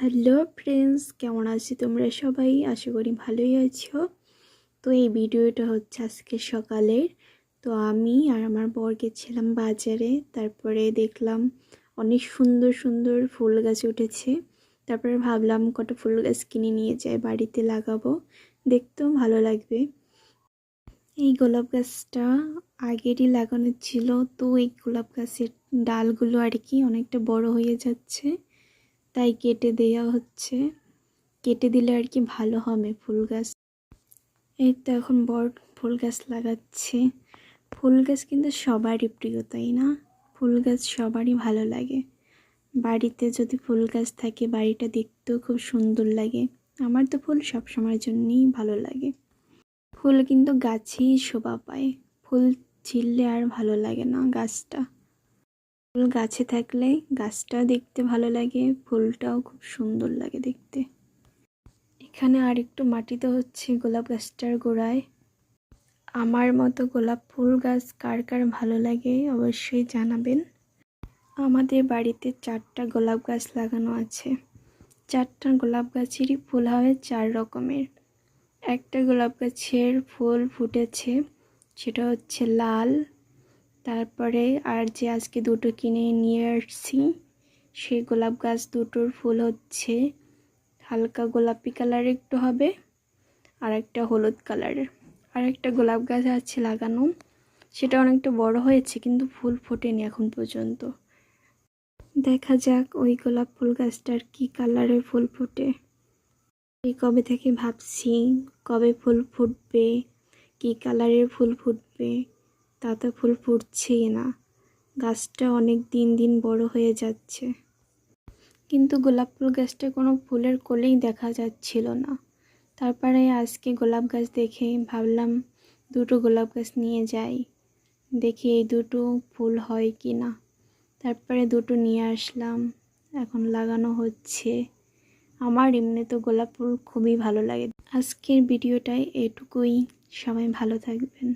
Hello friends, কেমন আছো তোমরা সবাই? আশা করি ভালোই আছো। তো এই ভিডিওটা হচ্ছে আজকে সকালের। তো আমি আর আমার বর গেছিলাম বাজারে, তারপরে দেখলাম অনেক সুন্দর সুন্দর ফুল গাছ উঠেছে। তারপরে ভাবলাম কটা ফুল গাছ কিনে নিয়ে যাই, বাড়িতে লাগাবো, দেখতেও ভালো লাগবে। এই গোলাপ গাছটা আগেরই লাগানো ছিল, তো এই গোলাপ গাছের ডালগুলো আর কি অনেকটা বড় হয়ে যাচ্ছে, তাই কেটে দেওয়া হচ্ছে। কেটে দিলে আর কি ভালো হবে ফুল গাছ। এই তো এখন বড় ফুল গাছ লাগাচ্ছে। ফুল গাছ কিন্তু সবারই প্রিয়, তাই না? ফুল গাছ সবারই ভালো লাগে। বাড়িতে যদি ফুল গাছ থাকে বাড়িটা দেখতেও খুব সুন্দর লাগে। আমার তো ফুল সবসময়ের জন্যই ভালো লাগে। ফুল কিন্তু গাছেই শোভা পায়, ফুল ছিঁড়লে আর ভালো লাগে না গাছটা। ফুল গাছে থাকলে গাছটাও দেখতে ভালো লাগে, ফুলটাও খুব সুন্দর লাগে দেখতে। এখানে আর একটু মাটিতে হচ্ছে গোলাপ গাছটার গোড়ায়। আমার মতো গোলাপ ফুল গাছ কার কার ভালো লাগে অবশ্যই জানাবেন। আমাদের বাড়িতে 4টা গোলাপ গাছ লাগানো আছে। 4টা গোলাপ গাছেরই ফুল হবে 4 রকমের। একটা গোলাপ গাছের ফুল ফুটেছে, সেটা হচ্ছে লাল। তারপরে আর যে আজকে দুটো কিনে নিয়ে আসছি, সেই গোলাপ গাছ দুটোর ফুল হচ্ছে হালকা গোলাপি কালার একটু হবে, আর একটা হলুদ কালারের। আর একটা গোলাপ গাছ আছে লাগানো, সেটা অনেকটা বড় হয়েছে কিন্তু ফুল ফোটেনি এখন পর্যন্ত। দেখা যাক ওই গোলাপ ফুল গাছটার কি কালারের ফুল ফোটে। এই কবে থেকে ভাবছি কবে ফুল ফুটবে, কি কালারের ফুল ফুটবে, তা তো ফুল ফুটছেই না। গাছটা অনেক দিন দিন বড় হয়ে যাচ্ছে, কিন্তু গোলাপ ফুল গাছটা কোনো ফুলের কলেই দেখা যাচ্ছিল না। তারপরে আজকে গোলাপ গাছ দেখে ভাবলাম দুটো গোলাপ গাছ নিয়ে যাই, দেখি এই দুটো ফুল হয় কি না। তারপরে দুটো নিয়ে আসলাম, এখন লাগানো হচ্ছে। আমার এমনি তো গোলাপ ফুল খুবই ভালো লাগে। আজকের ভিডিওটায় এটুকুই, সবাই ভালো থাকবেন।